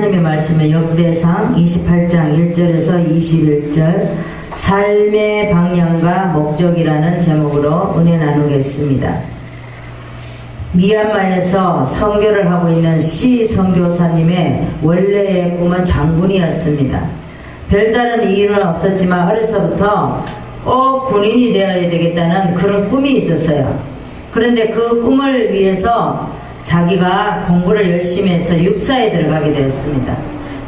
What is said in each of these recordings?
하나님의 말씀의 역대상 28장 1절에서 21절 삶의 방향과 목적이라는 제목으로 은혜 나누겠습니다. 미얀마에서 선교를 하고 있는 C 선교사님의 원래의 꿈은 장군이었습니다. 별다른 이유는 없었지만 어려서부터 꼭 군인이 되어야 되겠다는 그런 꿈이 있었어요. 그런데 그 꿈을 위해서 자기가 공부를 열심히 해서 육사에 들어가게 되었습니다.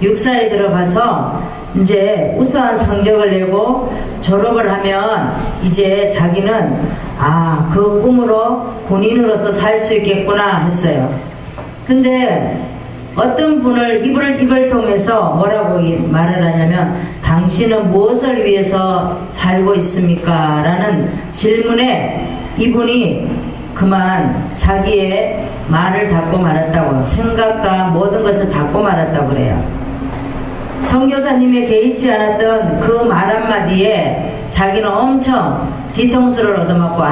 육사에 들어가서 이제 우수한 성적을 내고 졸업을 하면 이제 자기는 그 꿈으로 군인으로서 살 수 있겠구나 했어요. 근데 어떤 분을 입을 통해서 뭐라고 말을 하냐면 당신은 무엇을 위해서 살고 있습니까? 라는 질문에 이분이 그만 자기의 말을 닫고 말았다고, 생각과 모든 것을 닫고 말았다고 그래요. 선교사님의 개의치 않았던 그 말 한마디에 자기는 엄청 뒤통수를 얻어맞고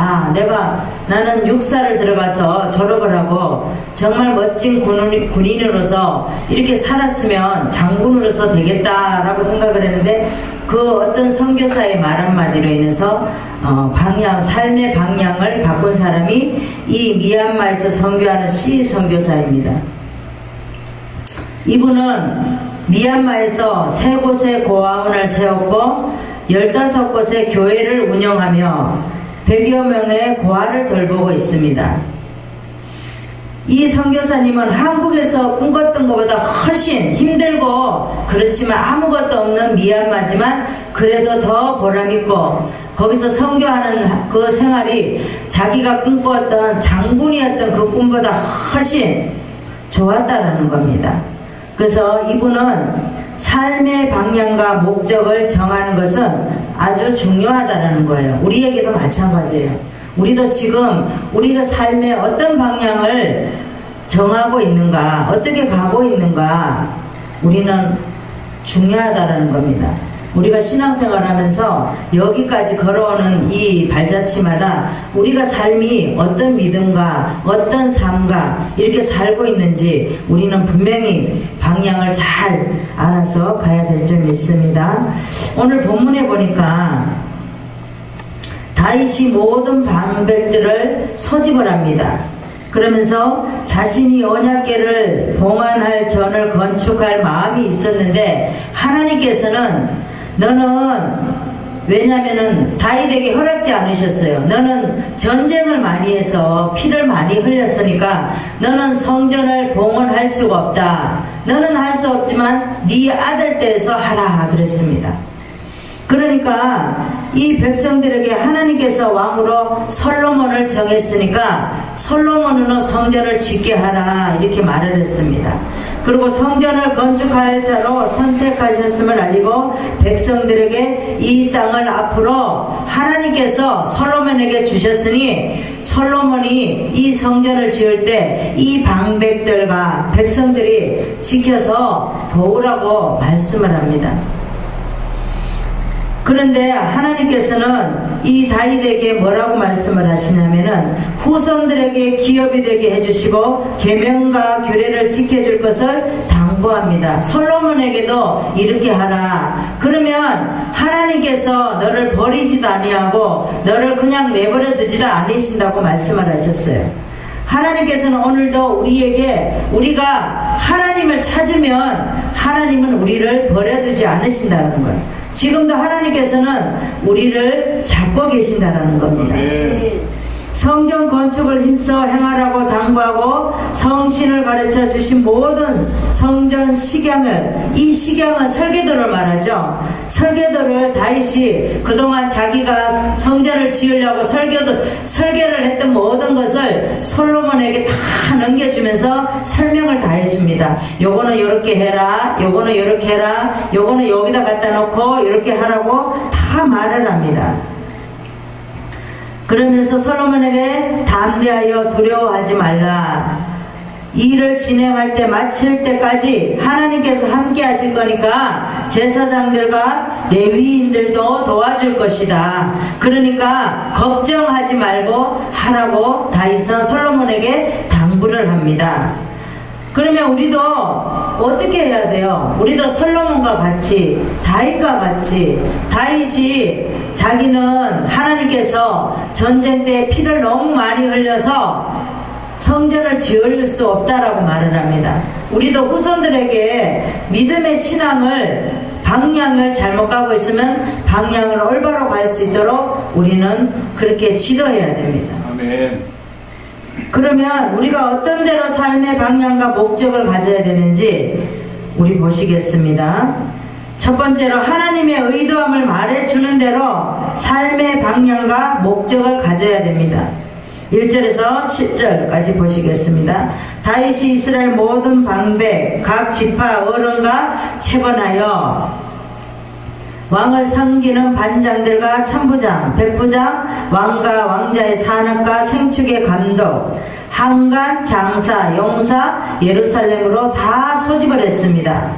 나는 육사를 들어가서 졸업을 하고 정말 멋진 군인으로서 이렇게 살았으면 장군으로서 되겠다라고 생각을 했는데 그 어떤 선교사의 말 한마디로 인해서 삶의 방향을 바꾼 사람이 이 미얀마에서 선교하는 C 선교사입니다. 이분은 미얀마에서 3곳에 고아원을 세웠고 15곳의 교회를 운영하며 100여 명의 고아를 돌보고 있습니다. 이 선교사님은 한국에서 꿈꿨던 것보다 훨씬 힘들고 그렇지만 아무것도 없는 미얀마지만 그래도 더 보람있고 거기서 선교하는 그 생활이 자기가 꿈꿨던 장군이었던 그 꿈보다 훨씬 좋았다라는 겁니다. 그래서 이분은 삶의 방향과 목적을 정하는 것은 아주 중요하다는 거예요. 우리에게도 마찬가지예요. 우리도 지금 우리가 삶의 어떤 방향을 정하고 있는가, 어떻게 가고 있는가, 우리는 중요하다는 겁니다. 우리가 신앙생활 하면서 여기까지 걸어오는 이 발자취마다 우리가 삶이 어떤 믿음과 어떤 삶과 이렇게 살고 있는지 우리는 분명히 방향을 잘 알아서 가야 될 줄 믿습니다. 오늘 본문에 보니까 다윗이 모든 방백들을 소집을 합니다. 그러면서 자신이 언약궤를 봉안할 전을 건축할 마음이 있었는데 하나님께서는 왜냐면은 다윗에게 허락지 않으셨어요. 너는 전쟁을 많이 해서 피를 많이 흘렸으니까 너는 성전을 봉헌할 수가 없다. 너는 할 수 없지만 네 아들 때에서 하라 그랬습니다. 그러니까 이 백성들에게 하나님께서 왕으로 솔로몬을 정했으니까 솔로몬으로 성전을 짓게 하라 이렇게 말을 했습니다. 그리고 성전을 건축할 자로 선택하셨음을 알리고 백성들에게 이 땅을 앞으로 하나님께서 솔로몬에게 주셨으니 솔로몬이 이 성전을 지을 때 이 방백들과 백성들이 지켜서 도우라고 말씀을 합니다. 그런데 하나님께서는 이 다윗에게 뭐라고 말씀을 하시냐면은 후손들에게 기업이 되게 해주시고 계명과 규례를 지켜줄 것을 당부합니다. 솔로몬에게도 이렇게 하라. 그러면 하나님께서 너를 버리지도 아니하고 너를 그냥 내버려 두지도 않으신다고 말씀을 하셨어요. 하나님께서는 오늘도 우리가 하나님을 찾으면 하나님은 우리를 버려두지 않으신다는 거예요. 지금도 하나님께서는 우리를 잡고 계신다는 겁니다. 성전 건축을 힘써 행하라고 당부하고 성신을 가르쳐 주신 모든 성전 이 식양은 설계도를 말하죠. 설계도를 다윗이 그동안 자기가 성전을 지으려고 설계를 했던 모든 것을 솔로몬에게 다 넘겨주면서 설명을 다 해줍니다. 요거는 요렇게 해라, 요거는 요렇게 해라, 요거는 여기다 갖다 놓고 이렇게 하라고 다 말을 합니다. 그러면서 솔로몬에게 담대하여 두려워하지 말라. 이 일을 진행할 때 마칠 때까지 하나님께서 함께 하실 거니까 제사장들과 레위인들도 도와줄 것이다. 그러니까 걱정하지 말고 하라고 다윗은 솔로몬에게 당부를 합니다. 그러면 우리도 어떻게 해야 돼요? 우리도 솔로몬과 같이, 다윗과 같이, 다윗이 자기는 하나님께서 전쟁 때 피를 너무 많이 흘려서 성전을 지을 수 없다라고 말을 합니다. 우리도 후손들에게 믿음의 신앙을 방향을 잘못 가고 있으면 방향을 올바로 갈 수 있도록 우리는 그렇게 지도해야 됩니다. 아멘. 그러면 우리가 어떤 대로 삶의 방향과 목적을 가져야 되는지 우리 보시겠습니다. 첫 번째로 하나님의 의도함을 말해주는 대로 삶의 방향과 목적을 가져야 됩니다. 1절에서 7절까지 보시겠습니다. 다윗이 이스라엘 모든 방백 각 지파 어른과 체번하여 왕을 섬기는 반장들과 참부장, 백부장, 왕과 왕자의 산업과 생축의 감독, 한간, 장사, 용사, 예루살렘으로 다 소집을 했습니다.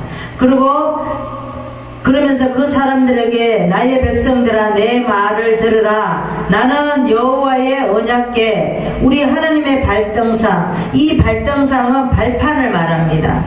그러면서 그 사람들에게 나의 백성들아 내 말을 들으라. 나는 여호와의 언약궤 우리 하나님의 발등상, 이 발등상은 발판을 말합니다.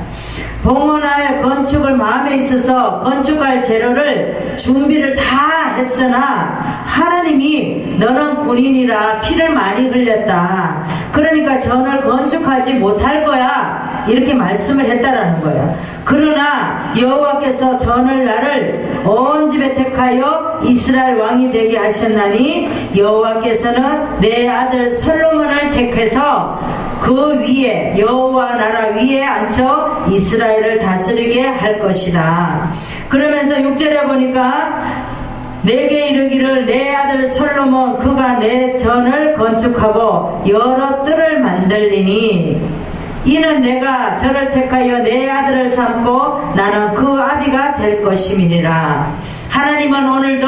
봉헌할 건축을 마음에 있어서 건축할 재료를 준비를 다 했으나 하나님이 너는 군인이라 피를 많이 흘렸다. 그러니까 전을 건축하지 못할 거야. 이렇게 말씀을 했다라는 거예요. 그러나 여호와께서 전을 나를 온 집에 택하여 이스라엘 왕이 되게 하셨나니 여호와께서는 내 아들 솔로몬을 택해서 그 위에 여호와 나라 위에 앉혀 이스라엘을 다스리게 할 것이다. 그러면서 6절에 보니까 내게 이르기를 내 아들 솔로몬 그가 내 전을 건축하고 여러 뜰을 만들리니 이는 내가 저를 택하여 내 아들을 삼고 나는 그 아비가 될 것임이니라. 하나님은 오늘도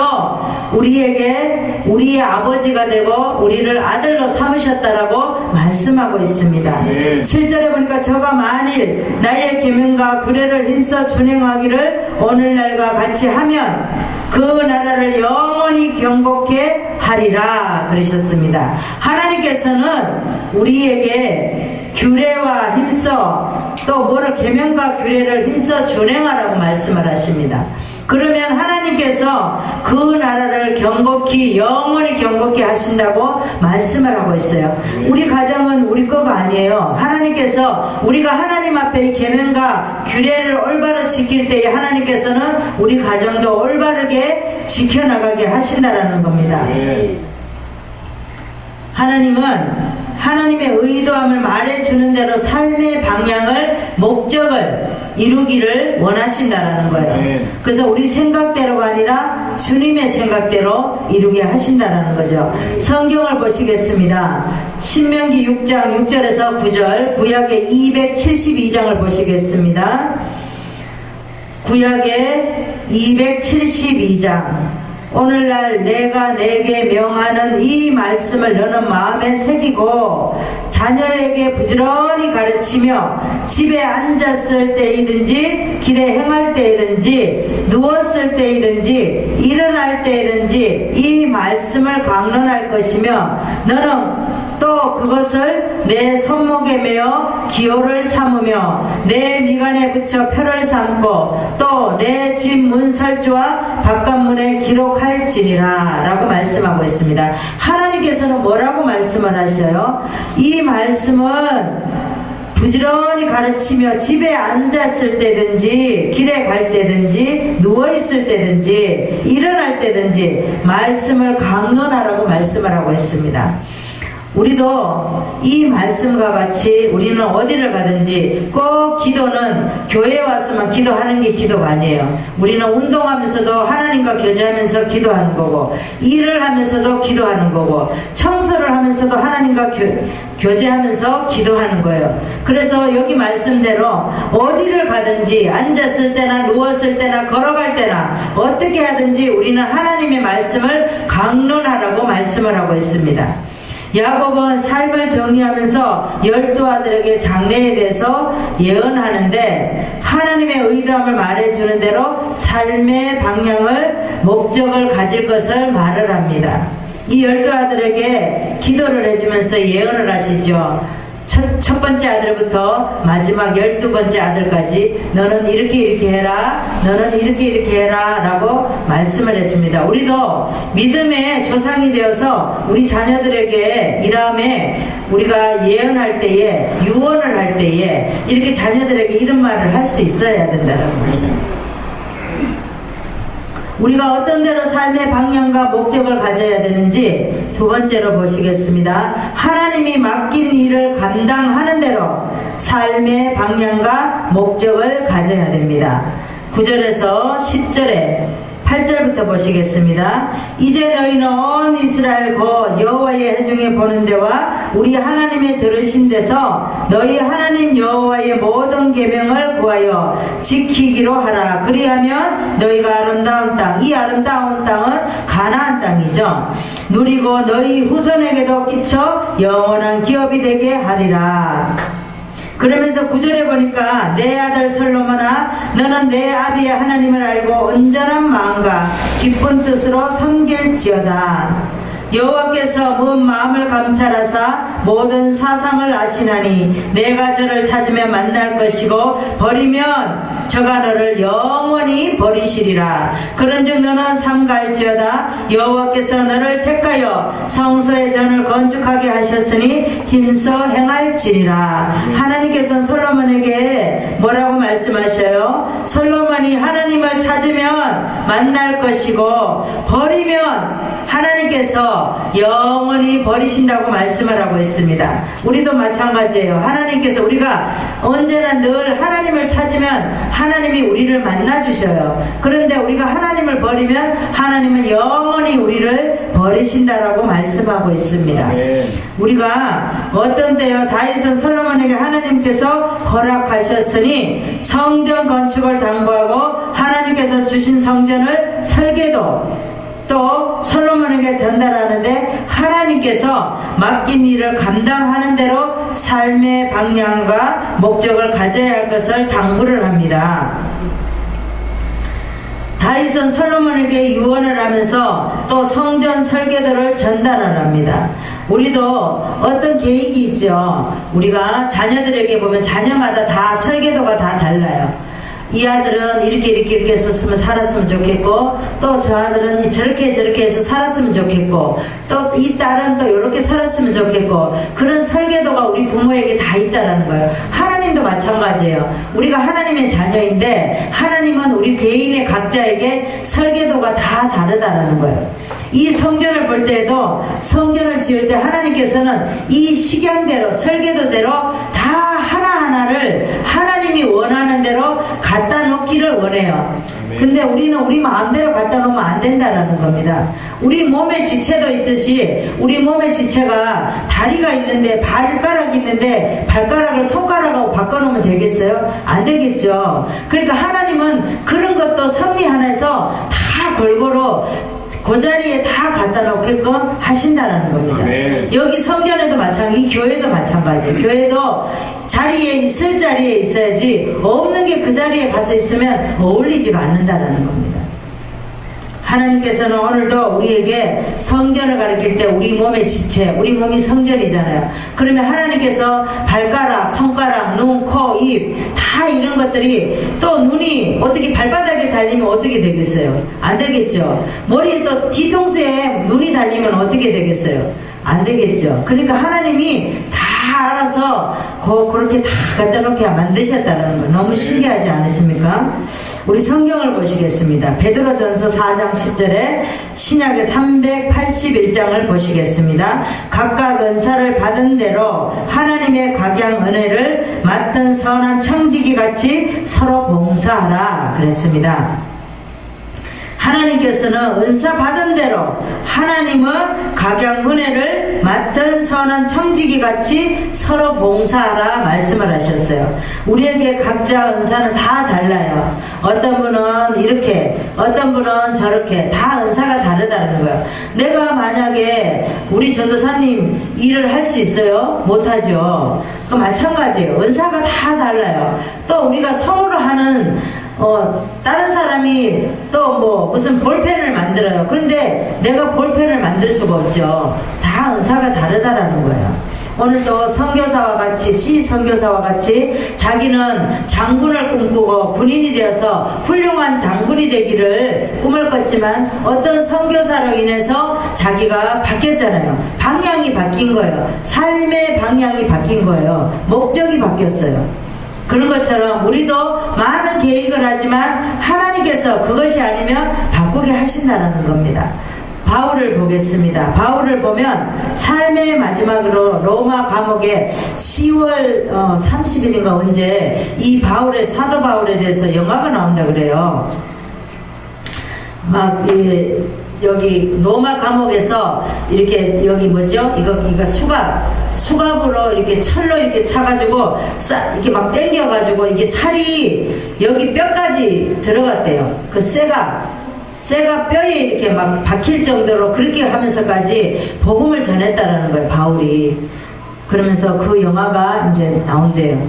우리에게 우리의 아버지가 되고 우리를 아들로 삼으셨다라고 말씀하고 있습니다. 7절에 보니까 저가 만일 나의 계명과 규례를 힘써 준행하기를 오늘날과 같이 하면 그 나라를 영원히 경고케 하리라 그러셨습니다. 하나님께서는 우리에게 규례와 힘써 또 뭐를 계명과 규례를 힘써 준행하라고 말씀을 하십니다. 그러면 하나님께서 그 나라를 경고히 영원히 경고케 하신다고 말씀을 하고 있어요. 우리 가정은 우리 거가 아니에요. 하나님께서 우리가 하나님 앞에 이 계명과 규례를 올바로 지킬 때에 하나님께서는 우리 가정도 올바르게 지켜나가게 하신다라는 겁니다. 하나님은 하나님의 의도함을 말해주는 대로 삶의 방향을 목적을 이루기를 원하신다라는 거예요. 그래서 우리 생각대로가 아니라 주님의 생각대로 이루게 하신다라는 거죠. 성경을 보시겠습니다. 신명기 6장 6절에서 9절 구약의 272장을 보시겠습니다. 구약의 272장 오늘날 내가 내게 명하는 이 말씀을 너는 마음에 새기고 자녀에게 부지런히 가르치며 집에 앉았을 때이든지 길에 행할 때이든지 누웠을 때이든지 일어날 때이든지 이 말씀을 강론할 것이며 너는 또 그것을 내 손목에 매어 기호를 삼으며 내 미간에 붙여 표를 삼고 또 내 집 문설주와 바깥문에 기록할지니라 라고 말씀하고 있습니다. 하나님께서는 뭐라고 말씀을 하셔요? 이 말씀은 부지런히 가르치며 집에 앉았을 때든지 길에 갈 때든지 누워있을 때든지 일어날 때든지 말씀을 강론하라고 말씀을 하고 있습니다. 우리도 이 말씀과 같이 우리는 어디를 가든지 꼭 기도는 교회에 와서만 기도하는 게 기도가 아니에요. 우리는 운동하면서도 하나님과 교제하면서 기도하는 거고 일을 하면서도 기도하는 거고 청소를 하면서도 하나님과 교제하면서 기도하는 거예요. 그래서 여기 말씀대로 어디를 가든지 앉았을 때나 누웠을 때나 걸어갈 때나 어떻게 하든지 우리는 하나님의 말씀을 강론하라고 말씀을 하고 있습니다. 야곱은 삶을 정리하면서 12아들에게 장래에 대해서 예언하는데 하나님의 의도함을 말해주는 대로 삶의 방향을 목적을 가질 것을 말을 합니다. 이 12아들에게 기도를 해주면서 예언을 하시죠. 첫 번째 아들부터 마지막 12번째 아들까지 너는 이렇게 해라, 너는 이렇게 해라 라고 말씀을 해줍니다. 우리도 믿음의 조상이 되어서 우리 자녀들에게 이 다음에 우리가 예언할 때에, 유언을 할 때에 이렇게 자녀들에게 이런 말을 할 수 있어야 된다는 거예요. 우리가 어떤 대로 삶의 방향과 목적을 가져야 되는지 두 번째로 보시겠습니다. 하나님이 맡긴 일을 감당하는 대로 삶의 방향과 목적을 가져야 됩니다. 9절에서 10절에 8절부터 보시겠습니다. 이제 너희는 온 이스라엘 곧 여호와의 회중에 보는 데와 우리 하나님의 들으신 데서 너희 하나님 여호와의 모든 계명을 구하여 지키기로 하라. 그리하면 너희가 아름다운 땅, 이 아름다운 땅은 가나안 땅이죠. 누리고 너희 후손에게도 끼쳐 영원한 기업이 되게 하리라. 그러면서 9절에 보니까 내 아들 솔로몬아 너는 내 아비의 하나님을 알고 온전한 마음과 기쁜 뜻으로 섬길지어다. 여호와께서 먼 마음을 감찰하사 모든 사상을 아시나니 내가 저를 찾으면 만날 것이고 버리면 저가 너를 영원히 버리시리라. 그런즉 너는 삼갈지어다. 여호와께서 너를 택하여 성소의 전을 건축하게 하셨으니 힘써 행할지니라. 하나님께서 솔로몬에게 뭐라고 말씀하셔요? 솔로몬이 하나님을 찾으면 만날 것이고 버리면 하나님께서 영원히 버리신다고 말씀을 하고 있습니다. 우리도 마찬가지예요. 하나님께서 우리가 언제나 늘 하나님을 찾으면 하나님이 우리를 만나주셔요. 그런데 우리가 하나님을 버리면 하나님은 영원히 우리를 버리신다라고 말씀하고 있습니다. 우리가 어떤 때요, 다윗은 솔로몬에게 하나님께서 허락하셨으니 성전 건축을 당부하고 하나님께서 주신 성전을 설계도 또 솔로몬에게 전달하는데 하나님께서 맡긴 일을 감당하는 대로 삶의 방향과 목적을 가져야 할 것을 당부를 합니다. 다윗은 솔로몬에게 유언을 하면서 또 성전 설계도를 전달을 합니다. 우리도 어떤 계획이 있죠. 우리가 자녀들에게 보면 자녀마다 다 설계도가 다 달라요. 이 아들은 이렇게 했었으면 살았으면 좋겠고 또 저 아들은 저렇게 해서 살았으면 좋겠고 또 이 딸은 또 이렇게 살았으면 좋겠고 그런 설계도가 우리 부모에게 다 있다라는 거예요. 하나님도 마찬가지예요. 우리가 하나님의 자녀인데 하나님은 우리 개인의 각자에게 설계도가 다 다르다라는 거예요. 이 성전을 볼 때에도 성전을 지을 때 하나님께서는 이 식양대로 설계도대로 다 하나하나를 하나님이 원하는 대로 갖다 놓기를 원해요. 근데 우리는 우리 마음대로 갖다 놓으면 안 된다는 겁니다. 우리 몸의 지체도 있듯이 우리 몸의 지체가 다리가 있는데 발가락이 있는데 발가락을 손가락하고 바꿔놓으면 되겠어요? 안 되겠죠. 그러니까 하나님은 그런 것도 섭리 하나에서 다 골고루 그 자리에 다 갖다 놓게끔 하신다는 겁니다. 여기 성전에도 마찬가지, 교회도 마찬가지예요. 교회도 자리에 있을 자리에 있어야지 없는 게 그 자리에 가서 있으면 어울리지가 않는다는 겁니다. 하나님께서는 오늘도 우리에게 성전을 가르칠 때 우리 몸의 지체, 우리 몸이 성전이잖아요. 그러면 하나님께서 발가락, 손가락, 눈, 코, 입 다 이런 것들이 또 눈이 어떻게 발바닥에 달리면 어떻게 되겠어요? 안 되겠죠. 머리에 또 뒤통수에 눈이 달리면 어떻게 되겠어요? 안 되겠죠. 그러니까 하나님이 다 알아서 그렇게 다 갖다 놓게 만드셨다는 거 너무 신기하지 않으십니까? 우리 성경을 보시겠습니다. 베드로전서 4장 10절에 신약의 381장을 보시겠습니다. 각각 은사를 받은 대로 하나님의 각양 은혜를 맡은 선한 청지기 같이 서로 봉사하라 그랬습니다. 하나님께서는 은사 받은 대로 하나님은 각양 은혜를 맡은 선한 청지기 같이 서로 봉사하라 말씀을 하셨어요. 우리에게 각자 은사는 다 달라요. 어떤 분은 이렇게 어떤 분은 저렇게 다 은사가 다르다는 거예요. 내가 만약에 우리 전도사님 일을 할 수 있어요? 못하죠. 그 마찬가지예요. 은사가 다 달라요. 또 우리가 성으로 하는 다른 사람이 또 무슨 볼펜을 만들어요. 그런데 내가 볼펜을 만들 수가 없죠. 다 은사가 다르다라는 거예요. 오늘도 선교사와 같이 선교사와 같이 자기는 장군을 꿈꾸고 군인이 되어서 훌륭한 장군이 되기를 꿈을 꿨지만 어떤 선교사로 인해서 자기가 바뀌었잖아요. 방향이 바뀐 거예요. 삶의 방향이 바뀐 거예요. 목적이 바뀌었어요. 그런 것처럼 우리도 많은 계획을 하지만 하나님께서 그것이 아니면 바꾸게 하신다는 겁니다. 바울을 보겠습니다. 바울을 보면 삶의 마지막으로 로마 감옥에 10월 30일인가 언제 이 바울의 사도 바울에 대해서 영화가 나온다 그래요. 막 여기 로마 감옥에서 이렇게 여기 뭐죠? 이거 수갑으로 이렇게 철로 이렇게 차가지고 이렇게 막 당겨가지고 이게 살이 여기 뼈까지 들어갔대요. 그 쇠가 뼈에 이렇게 막 박힐 정도로 그렇게 하면서까지 복음을 전했다라는 거예요, 바울이. 그러면서 그 영화가 이제 나온대요.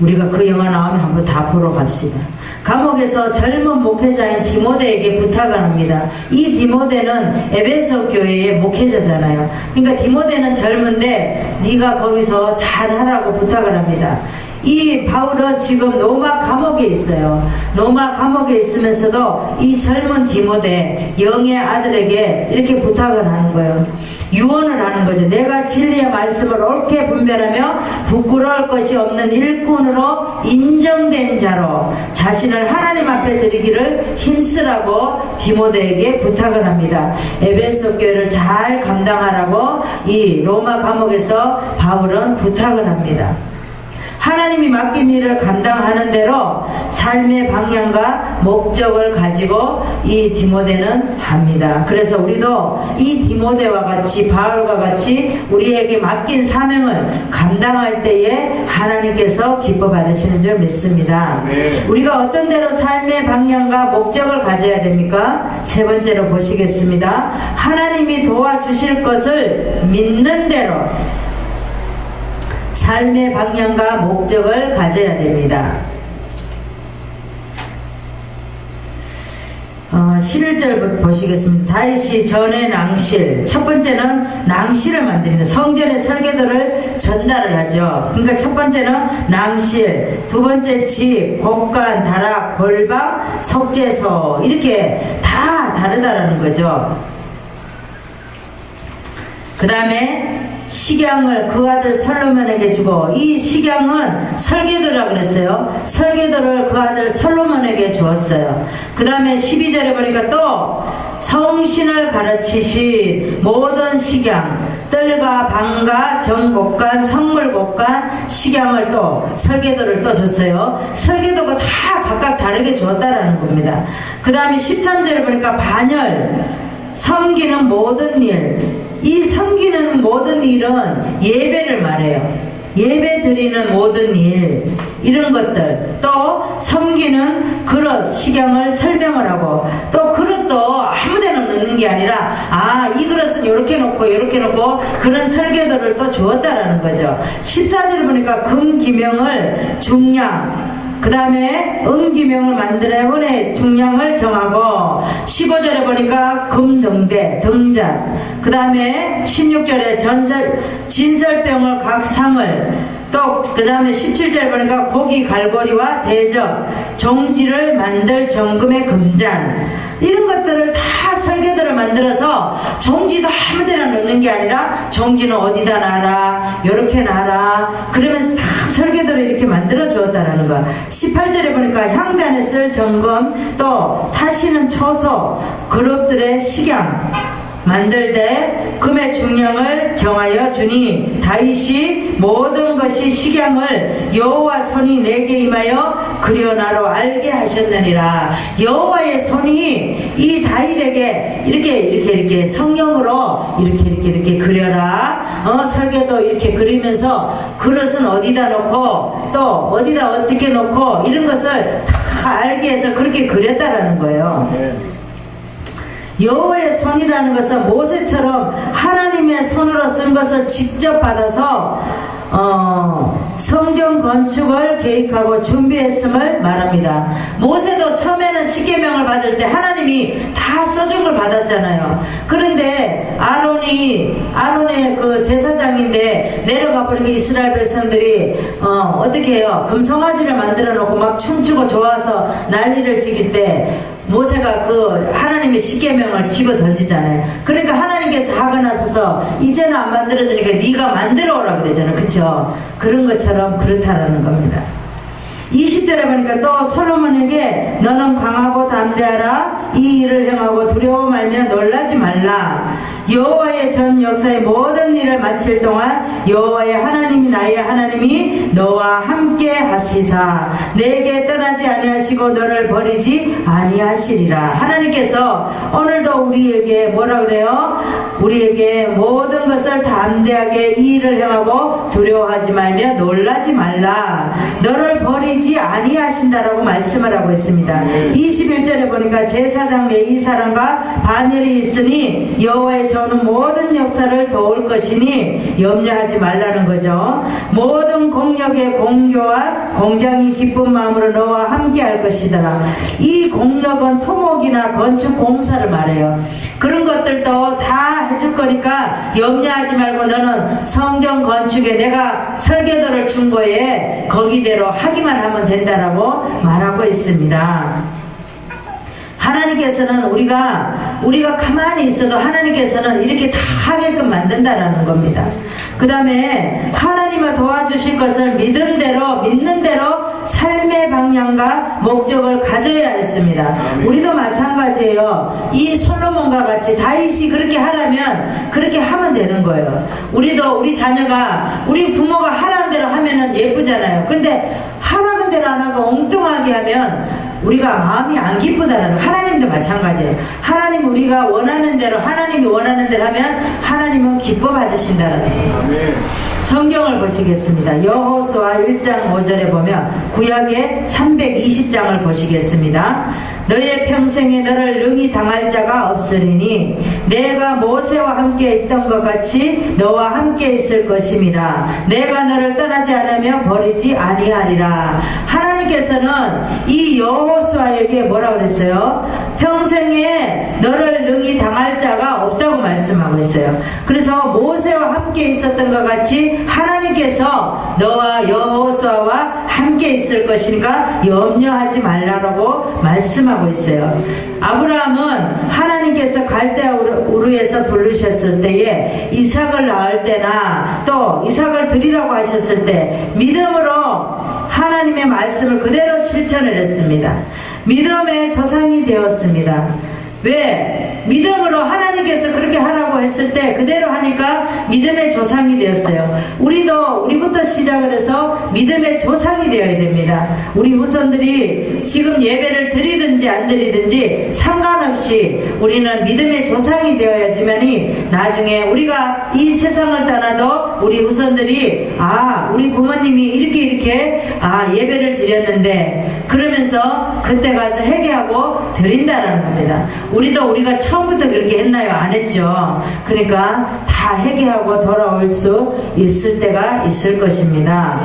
우리가 그 영화 나오면 한번 다 보러 갑시다. 감옥에서 젊은 목회자인 디모데에게 부탁을 합니다. 이 디모데는 에베소 교회의 목회자잖아요. 그러니까 디모데는 젊은데 네가 거기서 잘하라고 부탁을 합니다. 이 바울은 지금 로마 감옥에 있어요. 로마 감옥에 있으면서도 이 젊은 디모데 영의 아들에게 이렇게 부탁을 하는 거예요. 유언을 하는 거죠. 내가 진리의 말씀을 옳게 분별하며 부끄러울 것이 없는 일꾼으로 인정된 자로 자신을 하나님 앞에 드리기를 힘쓰라고 디모데에게 부탁을 합니다. 에베소 교회를 잘 감당하라고 이 로마 감옥에서 바울은 부탁을 합니다. 하나님이 맡긴 일을 감당하는 대로 삶의 방향과 목적을 가지고 이 디모데는 합니다. 그래서 우리도 이 디모데와 같이 바울과 같이 우리에게 맡긴 사명을 감당할 때에 하나님께서 기뻐 받으시는 줄 믿습니다. 우리가 어떤 대로 삶의 방향과 목적을 가져야 됩니까? 세 번째로 보시겠습니다. 하나님이 도와주실 것을 믿는 대로 삶의 방향과 목적을 가져야 됩니다. 11절 보시겠습니다. 다윗이 전에 낭실, 첫 번째는 낭실을 만듭니다. 성전의 설계도를 전달을 하죠. 그러니까 첫 번째는 낭실, 두 번째 집, 곡간, 다락, 골방, 속죄소 이렇게 다 다르다라는 거죠. 그 다음에 식양을 그 아들 솔로몬에게 주고, 이 식양은 설계도라고 그랬어요. 설계도를 그 아들 솔로몬에게 주었어요. 그 다음에 12절에 보니까 또 성신을 가르치신 모든 식양, 뜰과 방과 정곡간 성물곡간 식양을 또 설계도를 또 줬어요. 설계도가 다 각각 다르게 주었다라는 겁니다. 그 다음에 13절에 보니까 반열, 섬기는 모든 일, 이 섬기는 모든 일은 예배를 말해요. 예배 드리는 모든 일, 이런 것들, 또 섬기는 그릇, 식양을 설명을 하고, 또 그릇도 아무데나 넣는 게 아니라 이 그릇은 이렇게 놓고 이렇게 놓고 그런 설계도를 또 주었다라는 거죠. 14절에 보니까 금기명을 중량, 그 다음에 은기명을 만들어 은의 중량을 정하고, 15절에 보니까 금등대, 등잔, 그 다음에 16절에 진설병을 각 상을, 또 그 다음에 17절에 보니까 고기 갈고리와 대접, 종지를 만들 정금의 금잔, 이런 것들을 다 설계도를 만들어서 종지도 아무데나 넣는 게 아니라 종지는 어디다 놔라, 요렇게 놔라, 그러면서 다 설계도를 이렇게 만들어 주었다라는 거. 18절에 보니까 향단에 쓸 정금, 또 타시는 처소, 그릇들의 식양 만들되 금의 중량을 정하여 주니 다윗이 모든 것이 식양을 여호와 손이 내게 임하여 그려나로 알게 하셨느니라. 여호와의 손이 이 다윗에게 이렇게 성령으로 이렇게 그려라. 설계도 이렇게 그리면서 그릇은 어디다 놓고 또 어디다 어떻게 놓고 이런 것을 다 알게 해서 그렇게 그렸다라는 거예요. 여호와의 손이라는 것은 모세처럼 하나님의 손으로 쓴 것을 직접 받아서 성전 건축을 계획하고 준비했음을 말합니다. 모세도 처음에는 십계명을 제사상을 받을 때 하나님이 다 써준 걸 받았잖아요. 그런데 아론의 그 제사장인데 내려가 버리고 이스라엘 백성들이 어떻게 해요? 금송아지를 만들어 놓고 막 춤추고 좋아서 난리를 지길 때 모세가 그 하나님의 십계명을 집어 던지잖아요. 그러니까 하나님께서 하고 나서서 이제는 안 만들어주니까 네가 만들어 오라 그러잖아요. 그쵸? 그런 것처럼 그렇다라는 겁니다. 20절에 보니까 또 솔로몬에게 너는 강하고 담대하라. 이 일을 행하고 두려워 말며 놀라지 말라. 여호와의 전 역사의 모든 일을 마칠 동안 여호와의 하나님이 나의 하나님이 너와 함께 하시사 내게 떠나지 아니하시고 너를 버리지 아니하시리라. 하나님께서 오늘도 우리에게 뭐라 그래요? 우리에게 모든 것을 담대하게 이 일을 행하고 두려워하지 말며 놀라지 말라. 너를 버리지 아니하신다라고 말씀을 하고 있습니다. 21절에 보니까 제사장 내 이 사람과 반열이 있으니 여호와의 저는 모든 역사를 도울 것이니 염려하지 말라는 거죠. 모든 공력의 공교와 공장이 기쁜 마음으로 너와 함께 할 것이더라. 이 공력은 토목이나 건축 공사를 말해요. 그런 것들도 다 해줄 거니까 염려하지 말고 너는 성경 건축에 내가 설계도를 준 거에 거기대로 하기만 하면 된다라고 말하고 있습니다. 하나님께서는 우리가 가만히 있어도 하나님께서는 이렇게 다 하게끔 만든다라는 겁니다. 그 다음에 하나님을 도와주실 것을 믿는 대로 삶의 방향과 목적을 가져야 했습니다. 우리도 마찬가지예요. 이 솔로몬과 같이 다윗이 그렇게 하라면 그렇게 하면 되는 거예요. 우리도 우리 자녀가 우리 부모가 하라는 대로 하면은 예쁘잖아요. 근데 하라는 대로 안 하고 엉뚱하게 하면 우리가 마음이 안 기쁘다라는, 하나님도 마찬가지예요. 하나님 우리가 원하는 대로, 하나님이 원하는 대로 하면 하나님은 기뻐 받으신다는 거예요. 성경을 보시겠습니다. 여호수아 1장 5절에 보면 구약의 320장을 보시겠습니다. 너의 평생에 너를 능히 당할 자가 없으리니 내가 모세와 함께 있던 것 같이 너와 함께 있을 것임이라. 내가 너를 떠나지 않으며 버리지 아니하리라. 하나님께서는 이 여호수아에게 뭐라고 그랬어요? 평생에 너를 능히 당할 자가 없다고 말씀하고 있어요. 그래서 모세와 함께 있었던 것 같이 하나님께서 너와 여호수아와 함께 있을 것이니까 염려하지 말라고 말씀하고 있어요. 아브라함은 하나님께서 갈대아 우르에서 부르셨을 때에 이삭을 낳을 때나 또 이삭을 드리라고 하셨을 때 믿음으로 하나님의 말씀을 그대로 실천을 했습니다. 믿음의 조상이 되었습니다. 왜? 믿음으로 하나님께서 그렇게 하라고 했을 때 그대로 하니까 믿음의 조상이 되었어요. 우리부터 시작을 해서 믿음의 조상이 되어야 됩니다. 우리 후손들이 지금 예배를 드리든지 안 드리든지 상관없이 우리는 믿음의 조상이 되어야지만이 나중에 우리가 이 세상을 떠나도 우리 후손들이 우리 부모님이 이렇게 예배를 드렸는데 그러면서 그때 가서 회개하고 드린다는 겁니다. 우리가 처음부터 그렇게 했나요? 안 했죠. 그러니까 다 회개하고 돌아올 수 있을 때가 있을 것입니다.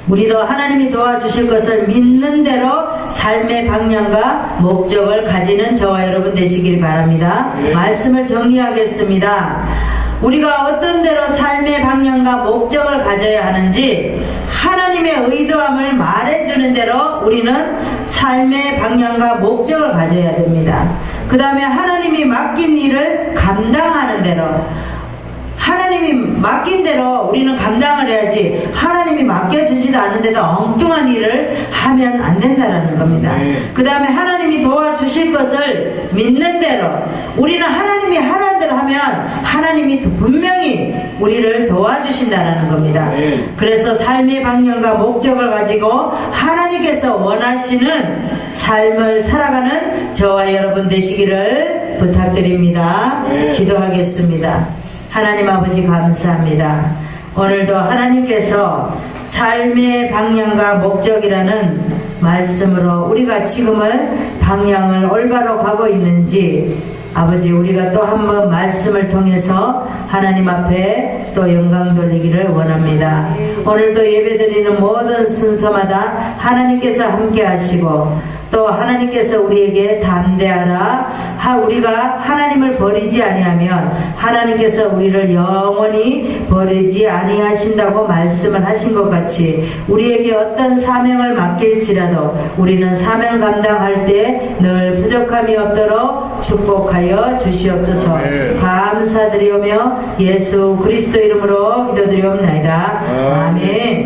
우리도 하나님이 도와주실 것을 믿는 대로 삶의 방향과 목적을 가지는 저와 여러분 되시길 바랍니다. 말씀을 정리하겠습니다. 우리가 어떤 대로 삶의 방향과 목적을 가져야 하는지 하나님의 의도함을 말해주는 대로 우리는 삶의 방향과 목적을 가져야 됩니다. 그 다음에 하나님이 맡긴 일을 감당하는 대로, 하나님이 맡긴 대로 우리는 감당을 해야지 하나님이 맡겨주지도 않는데도 엉뚱한 일을 하면 안 된다는 겁니다. 그 다음에 하나님이 도와주실 것을 믿는 대로 우리는 하나님이 하라는 대로 하면 하나님이 분명히 우리를 도와주신다는 겁니다. 그래서 삶의 방향과 목적을 가지고 하나님께서 원하시는 삶을 살아가는 저와 여러분 되시기를 부탁드립니다. 기도하겠습니다. 하나님 아버지 감사합니다. 오늘도 하나님께서 삶의 방향과 목적이라는 말씀으로 우리가 지금은 방향을 올바로 가고 있는지 아버지 우리가 또 한 번 말씀을 통해서 하나님 앞에 또 영광 돌리기를 원합니다. 오늘도 예배드리는 모든 순서마다 하나님께서 함께 하시고 또 하나님께서 우리에게 담대하라. 우리가 하나님을 버리지 아니하면 하나님께서 우리를 영원히 버리지 아니하신다고 말씀을 하신 것 같이 우리에게 어떤 사명을 맡길지라도 우리는 사명 감당할 때 늘 부족함이 없도록 축복하여 주시옵소서. 감사드리오며 예수 그리스도 이름으로 기도드리옵나이다. 아멘.